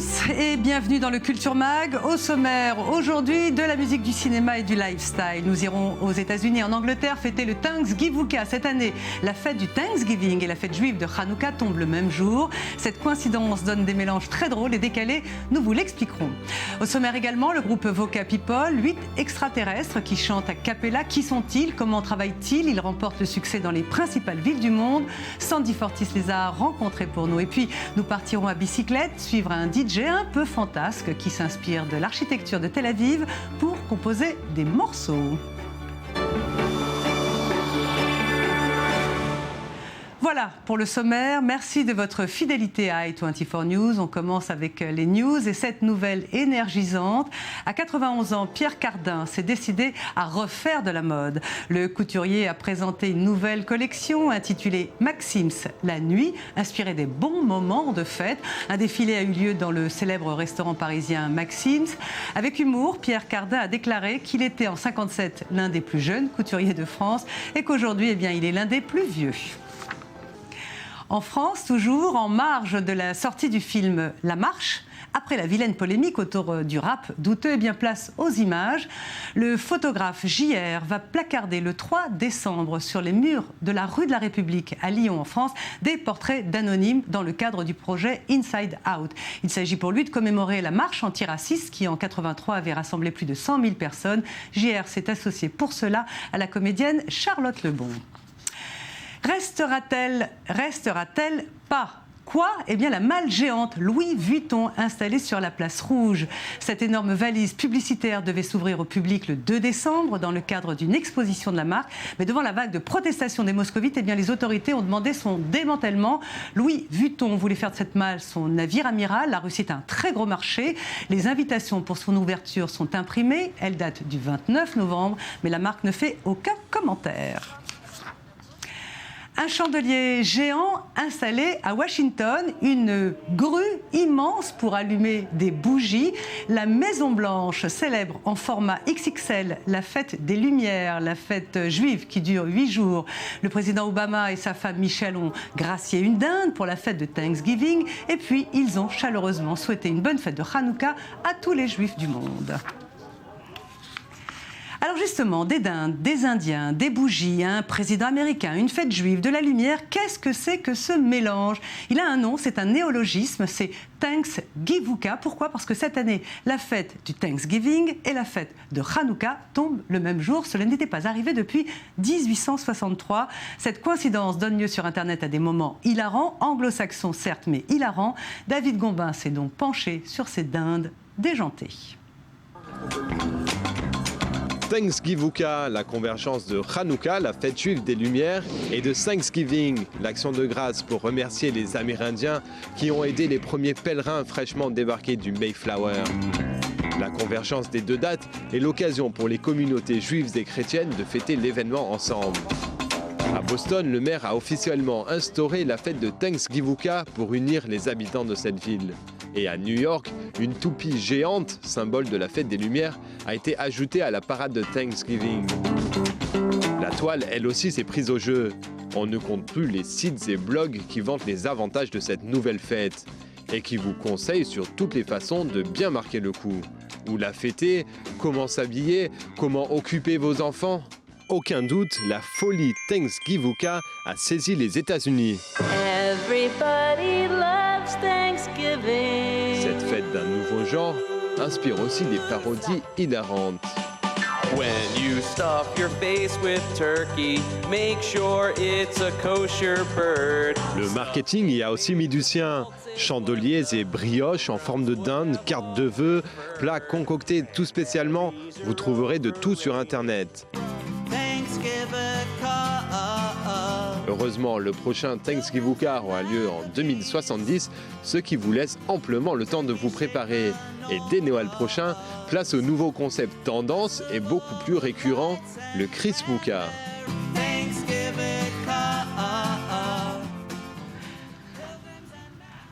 tous et bienvenue dans le Culture Mag. Au sommaire aujourd'hui, de la musique, du cinéma et du lifestyle. Nous irons aux États-Unis, en Angleterre, fêter le Thanksgiving. Cette année, la fête du Thanksgiving et la fête juive de Hanouka tombent le même jour. Cette coïncidence donne des mélanges très drôles et décalés. Nous vous l'expliquerons. Au sommaire également, le groupe Voca People, 8 extraterrestres qui chantent a cappella. Qui sont-ils? Comment travaillent-ils? Ils remportent le succès dans les principales villes du monde. Sandy Fortis les a rencontrés pour nous. Et puis, nous partirons à bicyclette, suivre un DJ un peu fantasque qui s'inspire de l'architecture de Tel Aviv pour composer des morceaux. Voilà pour le sommaire. Merci de votre fidélité à i24 News. On commence avec les news et cette nouvelle énergisante. À 91 ans, Pierre Cardin s'est décidé à refaire de la mode. Le couturier a présenté une nouvelle collection intitulée Maxim's la nuit, inspirée des bons moments de fête. Un défilé a eu lieu dans le célèbre restaurant parisien Maxim's. Avec humour, Pierre Cardin a déclaré qu'il était en 57 l'un des plus jeunes couturiers de France et qu'aujourd'hui, il est l'un des plus vieux. En France, toujours en marge de la sortie du film La Marche, après la vilaine polémique autour du rap douteux, place aux images. Le photographe JR va placarder le 3 décembre sur les murs de la rue de la République à Lyon, en France, des portraits d'anonymes dans le cadre du projet Inside Out. Il s'agit pour lui de commémorer la marche antiraciste qui, en 83, avait rassemblé plus de 100 000 personnes. JR s'est associé pour cela à la comédienne Charlotte Lebon. Restera-t-elle pas? Quoi? La malle géante Louis Vuitton installée sur la place Rouge. Cette énorme valise publicitaire devait s'ouvrir au public le 2 décembre dans le cadre d'une exposition de la marque. Mais devant la vague de protestation des moscovites, les autorités ont demandé son démantèlement. Louis Vuitton voulait faire de cette malle son navire amiral. La Russie est un très gros marché. Les invitations pour son ouverture sont imprimées. Elles datent du 29 novembre, mais la marque ne fait aucun commentaire. Un chandelier géant installé à Washington, une grue immense pour allumer des bougies. La Maison-Blanche célèbre en format XXL la fête des Lumières, la fête juive qui dure 8 jours. Le président Obama et sa femme Michelle ont gracié une dinde pour la fête de Thanksgiving. Et puis, ils ont chaleureusement souhaité une bonne fête de Hanouka à tous les juifs du monde. Alors justement, des dindes, des Indiens, des bougies, un président américain, une fête juive, de la lumière, qu'est-ce que c'est que ce mélange? Il a un nom, c'est un néologisme, c'est Thanksgiving. Pourquoi? Parce que cette année, la fête du Thanksgiving et la fête de Hanouka tombent le même jour. Cela n'était pas arrivé depuis 1863. Cette coïncidence donne lieu sur Internet à des moments hilarants, anglo-saxons certes, mais hilarants. David Gombin s'est donc penché sur ces dindes déjantées. Thanksgiving, la convergence de Hanouka, la fête juive des Lumières, et de Thanksgiving, l'action de grâce pour remercier les Amérindiens qui ont aidé les premiers pèlerins fraîchement débarqués du Mayflower. La convergence des deux dates est l'occasion pour les communautés juives et chrétiennes de fêter l'événement ensemble. À Boston, le maire a officiellement instauré la fête de Thanksgiving pour unir les habitants de cette ville. Et à New York, une toupie géante, symbole de la fête des Lumières, a été ajoutée à la parade de Thanksgiving. La toile, elle aussi, s'est prise au jeu. On ne compte plus les sites et blogs qui vantent les avantages de cette nouvelle fête et qui vous conseillent sur toutes les façons de bien marquer le coup. Où la fêter, comment s'habiller, comment occuper vos enfants. Aucun doute, la folie Thanksgiving a saisi les États-Unis. Everybody loves Thanksgiving. Cette fête d'un nouveau genre inspire aussi des parodies hilarantes. When you stuff your face with turkey, make sure it's a kosher bird. Le marketing y a aussi mis du sien. Chandeliers et brioches en forme de dinde, cartes de vœux, plats concoctés tout spécialement. Vous trouverez de tout sur Internet. Heureusement, le prochain Thanksgiving aura lieu en 2070, ce qui vous laisse amplement le temps de vous préparer. Et dès Noël prochain, place au nouveau concept tendance et beaucoup plus récurrent, le Chrismukkah.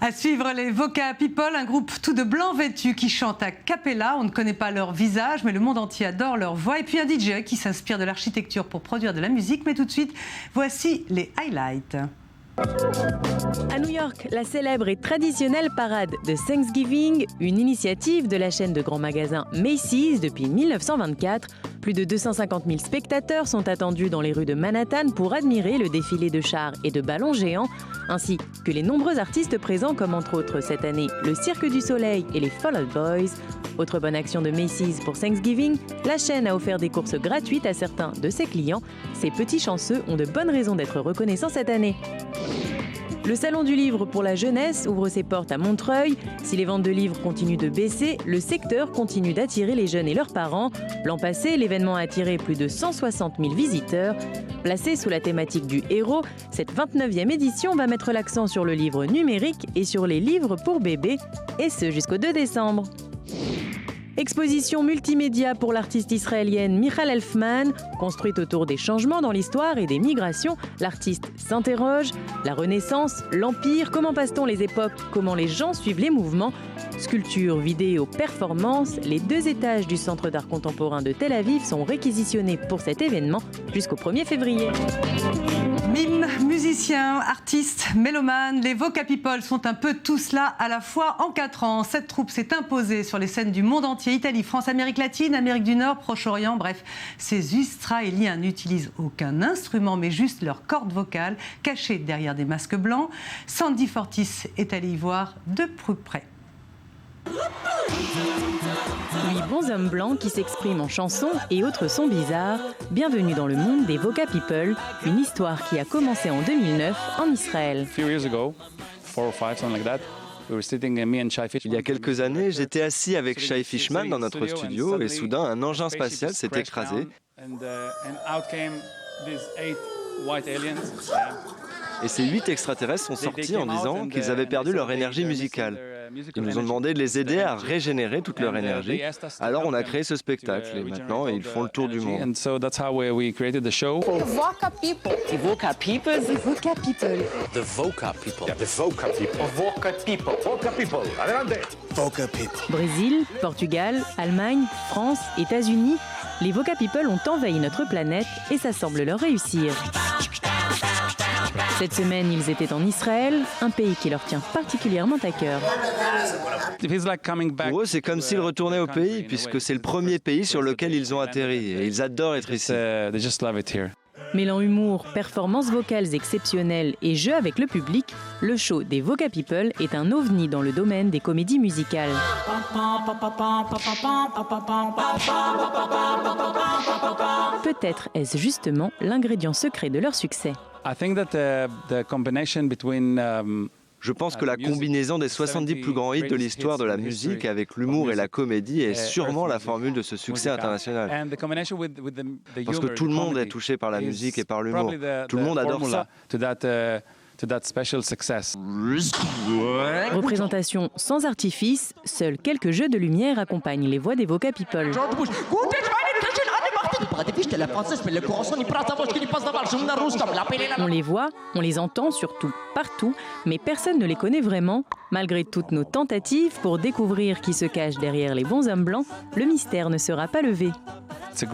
À suivre les Voca People, un groupe tout de blanc vêtu qui chante a cappella. On ne connaît pas leur visage, mais le monde entier adore leur voix. Et puis un DJ qui s'inspire de l'architecture pour produire de la musique. Mais tout de suite, voici les highlights. À New York, la célèbre et traditionnelle parade de Thanksgiving, une initiative de la chaîne de grands magasins Macy's depuis 1924. Plus de 250 000 spectateurs sont attendus dans les rues de Manhattan pour admirer le défilé de chars et de ballons géants, ainsi que les nombreux artistes présents comme entre autres cette année le Cirque du Soleil et les Fall Out Boys. Autre bonne action de Macy's pour Thanksgiving, la chaîne a offert des courses gratuites à certains de ses clients. Ces petits chanceux ont de bonnes raisons d'être reconnaissants cette année. Le Salon du livre pour la jeunesse ouvre ses portes à Montreuil. Si les ventes de livres continuent de baisser, le secteur continue d'attirer les jeunes et leurs parents. L'an passé, l'événement a attiré plus de 160 000 visiteurs. Placée sous la thématique du héros, cette 29e édition va mettre l'accent sur le livre numérique et sur les livres pour bébés, et ce jusqu'au 2 décembre. Exposition multimédia pour l'artiste israélienne Michal Elfman. Construite autour des changements dans l'histoire et des migrations, l'artiste s'interroge. La Renaissance, l'Empire, comment passe-t-on les époques, comment les gens suivent les mouvements. Sculpture, vidéo, performance, les 2 étages du Centre d'art contemporain de Tel Aviv sont réquisitionnés pour cet événement jusqu'au 1er février. Mimes, musiciens, artistes, mélomanes, les Voca People sont un peu tous là à la fois en 4 ans. Cette troupe s'est imposée sur les scènes du monde entier, Italie, France, Amérique latine, Amérique du Nord, Proche-Orient, bref. Ces Israéliens n'utilisent aucun instrument, mais juste leurs cordes vocales, cachées derrière des masques blancs. Sandy Fortis est allée y voir de plus près. 8 bonshommes blancs qui s'expriment en chansons et autres sons bizarres. Bienvenue dans le monde des Voca People, une histoire qui a commencé en 2009 en Israël. Il y a quelques années, j'étais assis avec Shai Fishman dans notre studio et soudain un engin spatial s'est écrasé. Et ces 8 extraterrestres sont sortis en disant qu'ils avaient perdu leur énergie musicale. Ils nous ont demandé de les aider à régénérer toute leur énergie. Alors on a créé ce spectacle et maintenant ils font le tour du monde. Voca People. The Voca People. The Voca People. The Voca People. The Voca People. Voca People. Voca People. Adelante. Voca People. Brésil, Portugal, Allemagne, France, États-Unis, les Voca People ont envahi notre planète et ça semble leur réussir. Cette semaine, ils étaient en Israël, un pays qui leur tient particulièrement à cœur. Pour eux, c'est comme s'ils retournaient au pays, puisque c'est le premier pays sur lequel ils ont atterri, et ils adorent être ici. Mêlant humour, performances vocales exceptionnelles et jeux avec le public, le show des Voca People est un ovni dans le domaine des comédies musicales. Peut-être est-ce justement l'ingrédient secret de leur succès. Je pense que la combinaison des 70 plus grands hits de l'histoire de la musique avec l'humour et la comédie est sûrement la formule de ce succès international. Parce que tout le monde est touché par la musique et par l'humour. Tout le monde adore ça. Représentation sans artifice, seuls quelques jeux de lumière accompagnent les voix des Voca People. On les voit, on les entend surtout partout, mais personne ne les connaît vraiment. Malgré toutes nos tentatives pour découvrir qui se cache derrière les bonshommes blancs, le mystère ne sera pas levé. C'est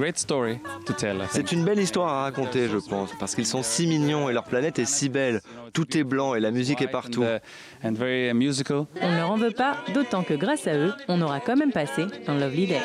une belle histoire à raconter, je pense, parce qu'ils sont si mignons et leur planète est si belle. Tout est blanc et la musique est partout. On ne leur en veut pas, d'autant que grâce à eux, on aura quand même passé un lovely day.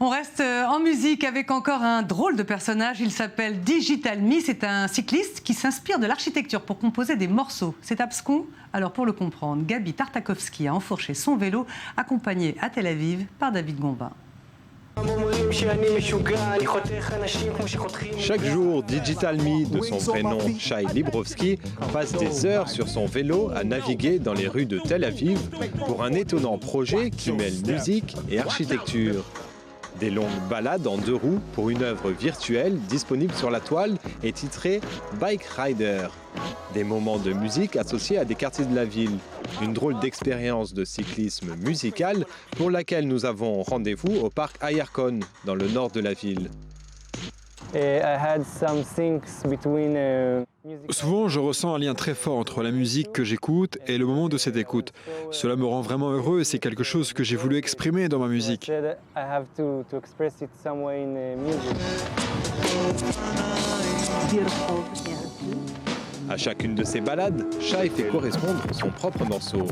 On reste en musique avec encore un drôle de personnage. Il s'appelle Digital Me. C'est un cycliste qui s'inspire de l'architecture pour composer des morceaux. C'est abscon? Alors pour le comprendre, Gabi Tartakovsky a enfourché son vélo, accompagné à Tel Aviv par David Gombin. Chaque jour, Digital Me, de son vrai nom Shai Librovski, passe des heures sur son vélo à naviguer dans les rues de Tel Aviv pour un étonnant projet qui mêle musique et architecture. Des longues balades en 2 roues pour une œuvre virtuelle disponible sur la toile et titrée Bike Rider. Des moments de musique associés à des quartiers de la ville. Une drôle d'expérience de cyclisme musical pour laquelle nous avons rendez-vous au parc Ayarkon, dans le nord de la ville. I had some things between Souvent, je ressens un lien très fort entre la musique que j'écoute et le moment de cette écoute. Cela me rend vraiment heureux et c'est quelque chose que j'ai voulu exprimer dans ma musique. À chacune de ses balades, Shai fait correspondre son propre morceau.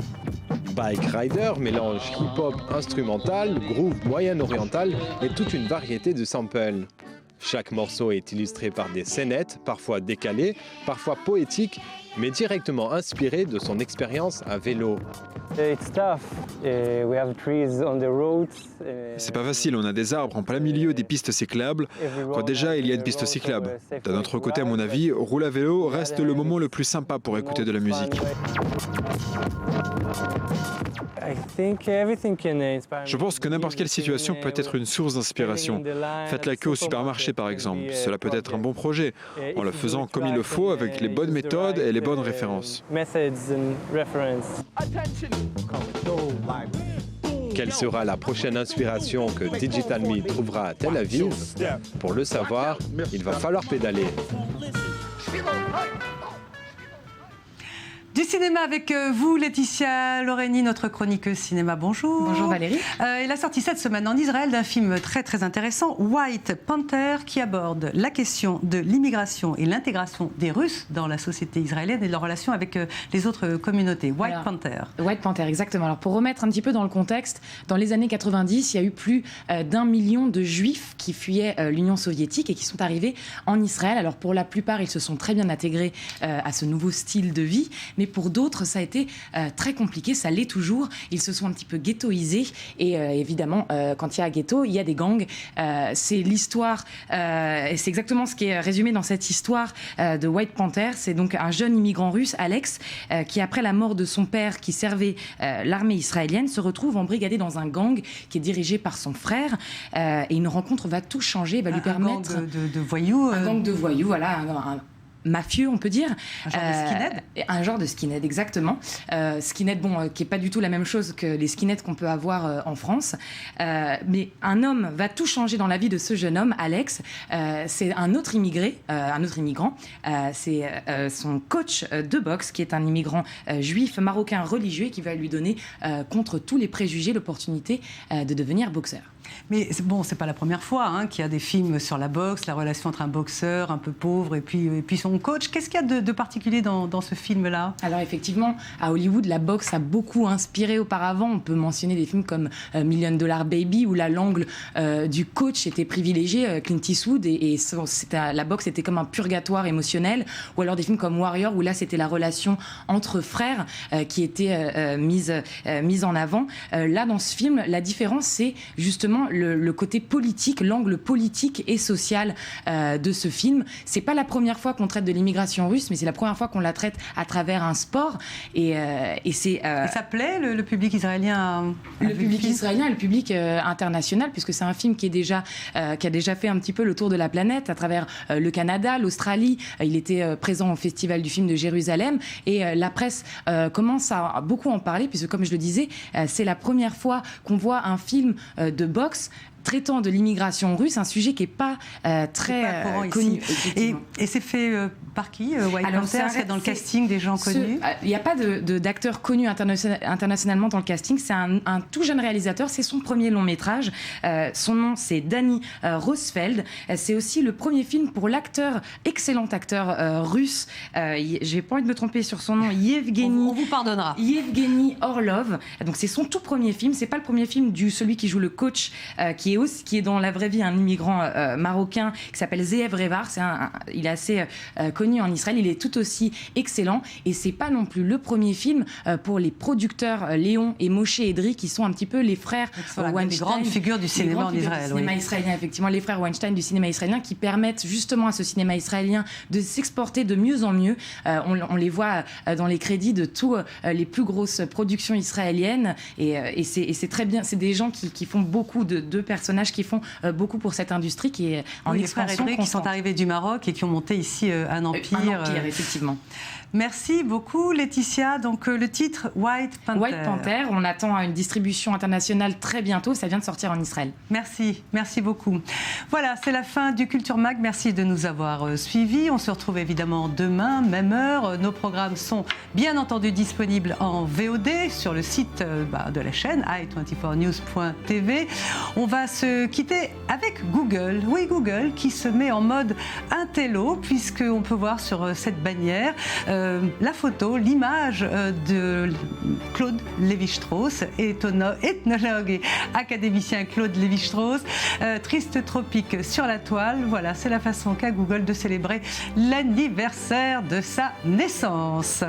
Bike Rider mélange hip-hop instrumental, groove moyen-oriental et toute une variété de samples. Chaque morceau est illustré par des scénettes, parfois décalées, parfois poétiques, mais directement inspirées de son expérience à vélo. C'est pas facile, on a des arbres en plein milieu des pistes cyclables, quand déjà il y a une piste cyclable. D'un autre côté, à mon avis, rouler à vélo reste le moment le plus sympa pour écouter de la musique. Je pense que n'importe quelle situation peut être une source d'inspiration. Faites la queue au supermarché par exemple, cela peut être un bon projet, en le faisant comme il le faut avec les bonnes méthodes et les bonnes références. Quelle sera la prochaine inspiration que Digital Me trouvera à Tel Aviv? Pour le savoir, il va falloir pédaler. Du cinéma avec vous, Laetitia Loreni, notre chroniqueuse cinéma. Bonjour. Bonjour Valérie. Il a sorti cette semaine en Israël d'un film très très intéressant, White Panther, qui aborde la question de l'immigration et l'intégration des Russes dans la société israélienne et leur relation avec les autres communautés. White Panther. White Panther, exactement. Alors pour remettre un petit peu dans le contexte, dans les années 90, il y a eu plus d'1 million de Juifs qui fuyaient l'Union soviétique et qui sont arrivés en Israël. Alors pour la plupart, ils se sont très bien intégrés à ce nouveau style de vie, mais pour d'autres, ça a été très compliqué, ça l'est toujours. Ils se sont un petit peu ghettoisés et évidemment, quand il y a un ghetto, il y a des gangs. C'est l'histoire, et c'est exactement ce qui est résumé dans cette histoire de White Panther. C'est donc un jeune immigrant russe, Alex, qui après la mort de son père qui servait l'armée israélienne, se retrouve embrigadé dans un gang qui est dirigé par son frère et une rencontre va tout changer, va lui permettre... Un gang de voyous. Un gang de voyous, voilà, un mafieux, on peut dire. Un genre de skinhead. Un genre de skinhead, exactement. Skinhead, qui n'est pas du tout la même chose que les skinheads qu'on peut avoir en France. Mais un homme va tout changer dans la vie de ce jeune homme, Alex. C'est un autre immigré, un autre immigrant. C'est son coach de boxe, qui est un immigrant juif, marocain, religieux, et qui va lui donner, contre tous les préjugés, l'opportunité de devenir boxeur. Mais c'est pas la première fois qu'il y a des films sur la boxe, la relation entre un boxeur un peu pauvre et puis son coach. Qu'est-ce qu'il y a de particulier dans ce film-là? Alors effectivement, à Hollywood, la boxe a beaucoup inspiré auparavant. On peut mentionner des films comme $1 Million Baby, où l'angle du coach était privilégié, Clint Eastwood, et la boxe était comme un purgatoire émotionnel. Ou alors des films comme Warrior, où là c'était la relation entre frères qui était mise en avant. Là, dans ce film, la différence, c'est justement le côté politique, l'angle politique et social de ce film. C'est pas la première fois qu'on traite de l'immigration russe, mais c'est la première fois qu'on la traite à travers un sport. Et ça plaît, le public israélien? Le public israélien et le public international, puisque c'est un film qui a déjà fait un petit peu le tour de la planète à travers le Canada, l'Australie. Il était présent au Festival du film de Jérusalem, et la presse commence à beaucoup en parler, puisque comme je le disais, c'est la première fois qu'on voit un film de boxe traitant de l'immigration russe, un sujet qui n'est pas très connu. Et c'est fait par qui, White Panther? C'est dans le casting des gens connus? Il n'y a pas d'acteurs connus internationalement dans le casting. C'est un tout jeune réalisateur. C'est son premier long métrage. Son nom, c'est Danny Rosfeld. C'est aussi le premier film pour excellent acteur russe. Je n'ai pas envie de me tromper sur son nom. On vous pardonnera. Yevgeny Orlov. Donc c'est son tout premier film. C'est pas le premier film celui qui joue le coach, qui est dans la vraie vie un immigrant marocain qui s'appelle Zeev Revar. Il est assez connu en Israël. Il est tout aussi excellent, et c'est pas non plus le premier film pour les producteurs Léon et Moshe Edry, qui sont un petit peu les frères Weinstein, des grandes figures du cinéma en Israël. Cinéma israélien, effectivement, les frères Weinstein du cinéma israélien, qui permettent justement à ce cinéma israélien de s'exporter de mieux en mieux. On les voit dans les crédits de tous les plus grosses productions israéliennes, et c'est très bien. C'est des gens qui font beaucoup de personnes personnages qui font beaucoup pour cette industrie qui est en expansion constante. Qui sont arrivés du Maroc et qui ont monté ici un empire. Un empire, effectivement. Merci beaucoup Laetitia. Donc le titre White Panther. White Panther, on attend une distribution internationale très bientôt, ça vient de sortir en Israël. Merci beaucoup. Voilà, c'est la fin du Culture Mag. Merci de nous avoir suivis. On se retrouve évidemment demain, même heure. Nos programmes sont bien entendu disponibles en VOD sur le site de la chaîne i24news.tv. On va se quitter avec Google. Oui, Google qui se met en mode intello puisqu'on peut voir sur cette bannière la photo, l'image de Claude Lévi-Strauss, ethnologue et académicien Claude Lévi-Strauss, Triste Tropique sur la toile. Voilà, c'est la façon qu'a Google de célébrer l'anniversaire de sa naissance.